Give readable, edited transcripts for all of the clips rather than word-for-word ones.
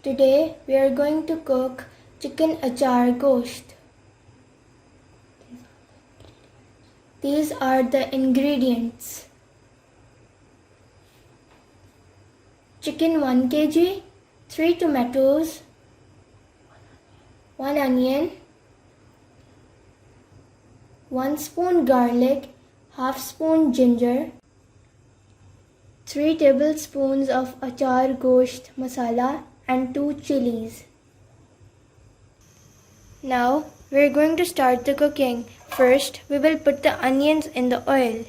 Today we are going to cook chicken achar gosht. These are the ingredients. Chicken 1 kg, 3 tomatoes, 1 onion, 1 spoon garlic, half spoon ginger, 3 tablespoons of achar gosht masala and 2 chilies. Now we are going to start the cooking. First we will put the onions in the oil.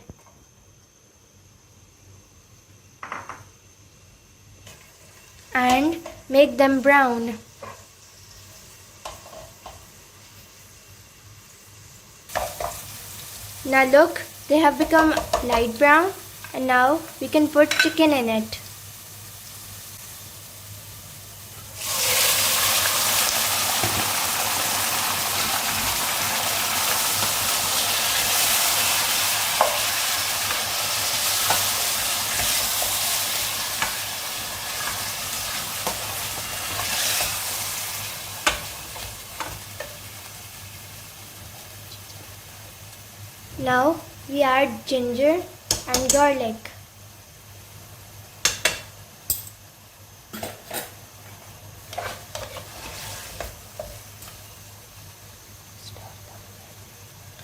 And make them brown. Now look, they have become light brown, and now we can put chicken in it. Now we add ginger and garlic.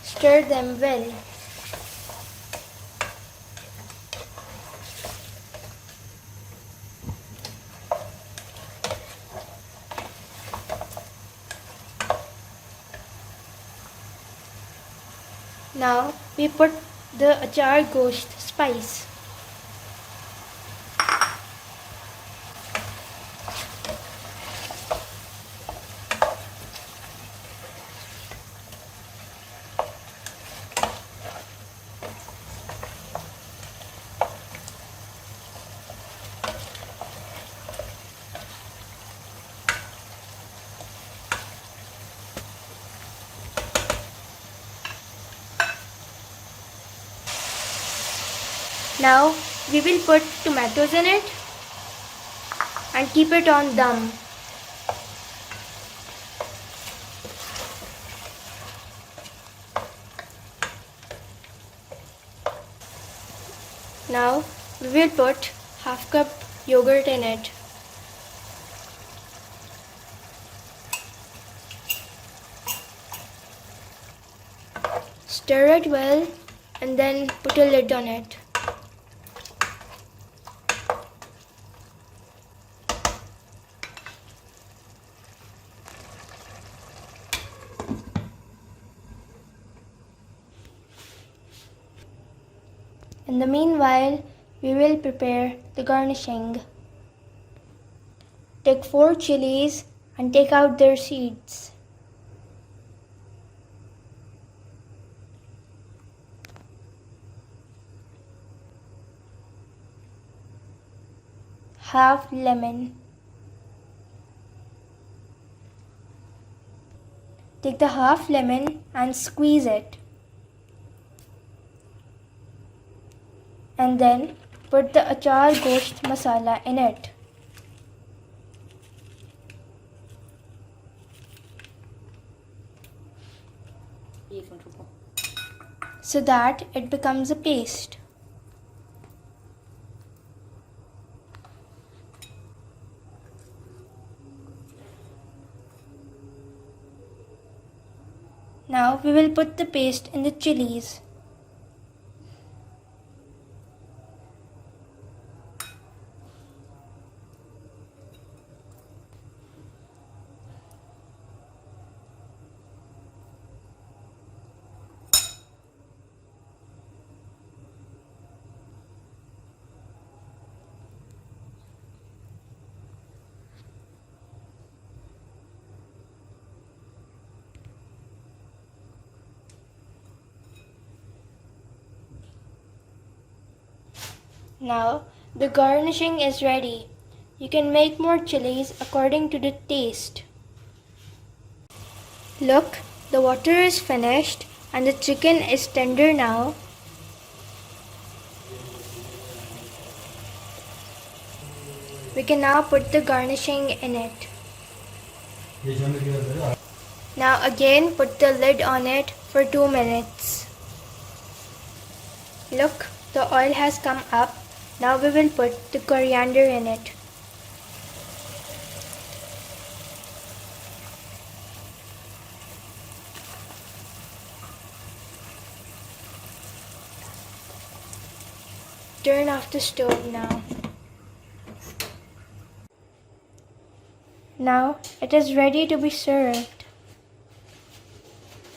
Stir them well. Now we put the achar gosht spice. Now we will put tomatoes in it and keep it on dum. Now we will put half cup yogurt in it. Stir it well and then put a lid on it. In the meanwhile, we will prepare the garnishing. Take 4 chilies and take out their seeds. Half lemon. Take the half lemon and squeeze it. And then put the achar gosht masala in it. So that it becomes a paste. Now we will put the paste in the chilies. Now the garnishing is ready. You can make more chilies according to the taste. Look, the water is finished and the chicken is tender now. We can now put the garnishing in it. Now again put the lid on it for 2 minutes. Look, the oil has come up. Now we will put the coriander in it. Turn off the stove now. Now it is ready to be served.